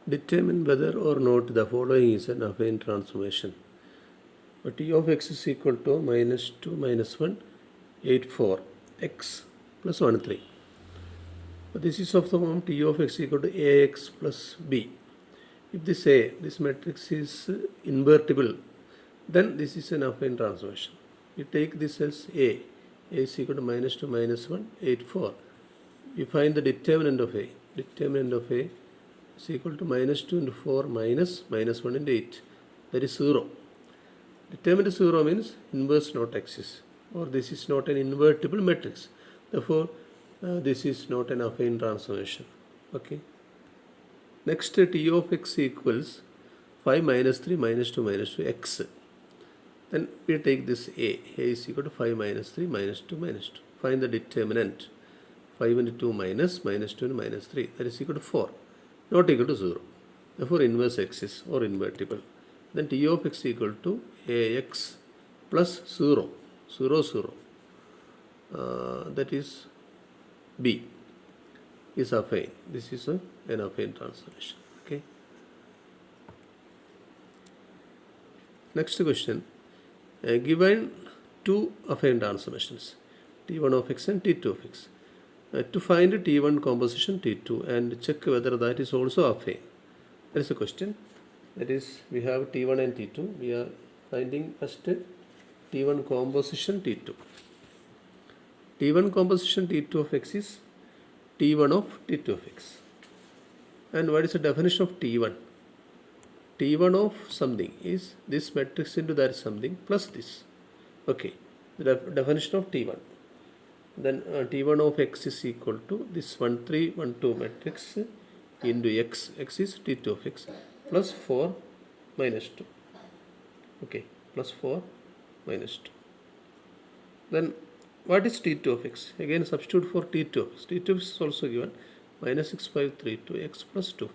Determine whether or not the following is an affine transformation. T of x is equal to minus 2 minus 1, 8, 4, x plus 1, 3. This is of the form T of x equal to ax plus b. If this matrix is invertible, then this is an affine transformation. We take this as a is equal to minus 2 minus 1, 8, 4. We find the determinant of a. Determinant of a is equal to minus 2 into 4 minus 1 into 8. That is 0. Determinant 0 means inverse not exists, or this is not an invertible matrix. Therefore, this is not an affine transformation. Okay. Next, T of x equals 5 minus 3 minus 2 minus 2 x. Then we take this a. A is equal to 5 minus 3 minus 2 minus 2. Find the determinant. 5 into 2 minus 2 into minus 3. That is equal to 4. Not equal to 0. Therefore, inverse exists or invertible. Then T of x equal to ax plus 0. 0, 0. That is b is affine. This is an affine transformation. Okay. Next question. Given two affine transformations, T1 of x and T2 of x. To find T1 composition T2 and check whether that is also affine. That is a question. That is, we have T1 and T2. We are finding first T1 composition T2. T1 composition T2 of x is T1 of T2 of x. And what is the definition of T1? T1 of something is this matrix into that something plus this. Okay, the definition of T1. Then T1 of x is equal to this 1, 3, 1, 2 matrix into x. X is T2 of x plus 4 minus 2. Okay, plus 4 minus 2. Then what is T2 of x? Again substitute for T2 of x. T2 of x is also given minus 6, 5, 3, 2 x plus 2,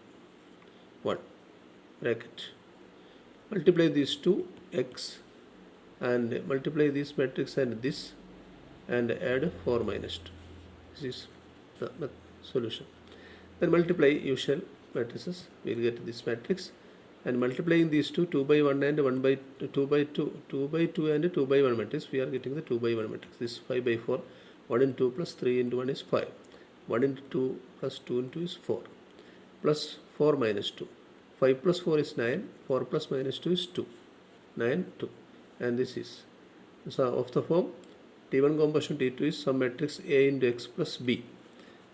1 bracket. Multiply these two x and multiply this matrix and this and add 4 minus 2. This is the solution. Then multiply usual matrices. We will get this matrix, and multiplying these two 2 by 1 and 1 by 2 by 2, 2 by 2 and 2 by 1 matrix, we are getting the 2 by 1 matrix. This is 5 by 4. 1 into 2 plus 3 into 1 is 5. 1 into 2 plus 2 into 2 is 4. Plus 4 minus 2. 5 plus 4 is 9. 4 plus minus 2 is 2. 9, 2. And this is, so of the form T1 composition T2 is some matrix A into x plus b.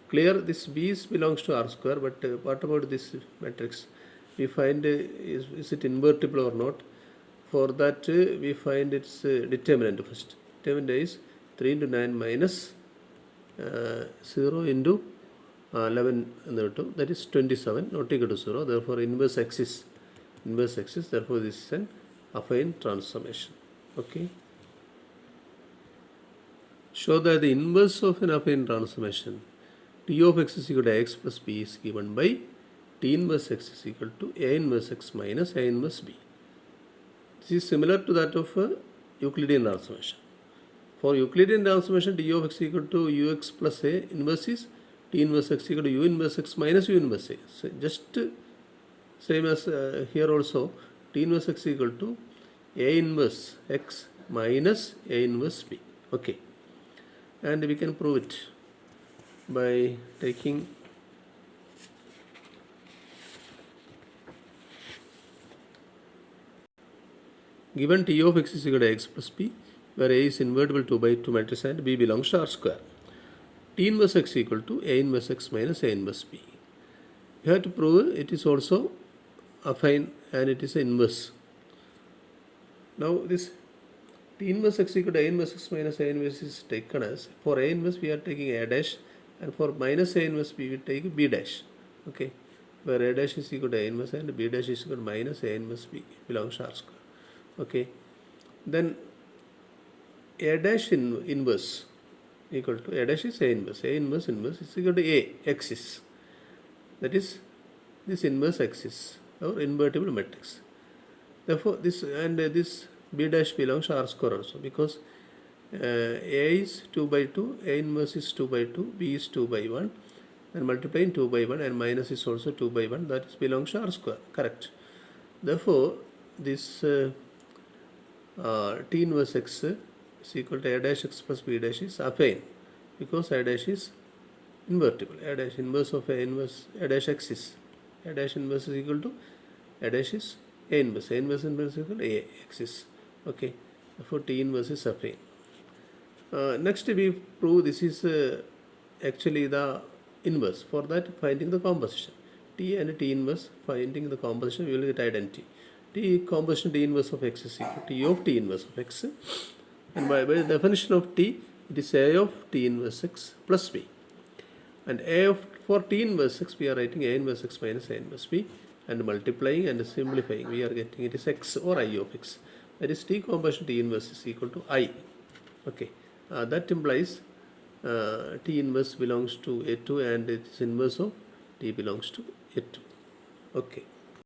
Clear, this b belongs to R square, but what about this matrix? We find is it invertible or not. For that we find its determinant first. Determinant is 3 into 9 minus 0 into 11 that is 27, not equal to 0. Therefore inverse exists. Therefore this is an affine transformation. Okay. Show that the inverse of an affine transformation T of x is equal to x plus b is given by T inverse x is equal to A inverse x minus A inverse b. This is similar to that of Euclidean transformation. For Euclidean transformation, T of x equal to ux plus A inverse is T inverse x equal to U inverse x minus U inverse A. So just same as here also, T inverse x equal to A inverse x minus A inverse b. Okay. And we can prove it by taking given T of x is equal to x plus b, where A is invertible 2 by 2 matrix and b belongs to R square. T inverse x equal to A inverse x minus A inverse b. You have to prove it is also affine and it is inverse. Now this T inverse x equal to A inverse x minus A inverse is taken as, for A inverse we are taking A dash, and for minus A inverse we will take B dash. Okay, where A dash is equal to A inverse and B dash is equal to minus A inverse B belongs to R square. Okay, then A dash inverse equal to A dash is A inverse. A inverse is equal to A axis. That is this inverse axis or invertible matrix. Therefore this and this B dash belongs to R square also, because A is 2 by 2, A inverse is 2 by 2, B is 2 by 1. and multiplying 2 by 1, and minus is also 2 by 1, that belongs to R square, correct. Therefore this T inverse x is equal to A dash x plus B dash is affine, because A dash is invertible. A dash inverse of A inverse A dash x is A dash inverse is equal to A dash is A inverse. A inverse is equal to A x is, okay. Therefore T inverse is affine. Next we prove this is actually the inverse. For that, finding the composition. T and T inverse, finding the composition, we will get identity. T composition T inverse of x is equal to T of T inverse of x, and by the definition of T, it is A of T inverse x plus B. And A of, for T inverse x, we are writing A inverse x minus A inverse B, and multiplying and simplifying, we are getting it is x or I of x. That is T composition T inverse is equal to I. Okay, that implies T inverse belongs to A2 and its inverse of T belongs to A2. Okay.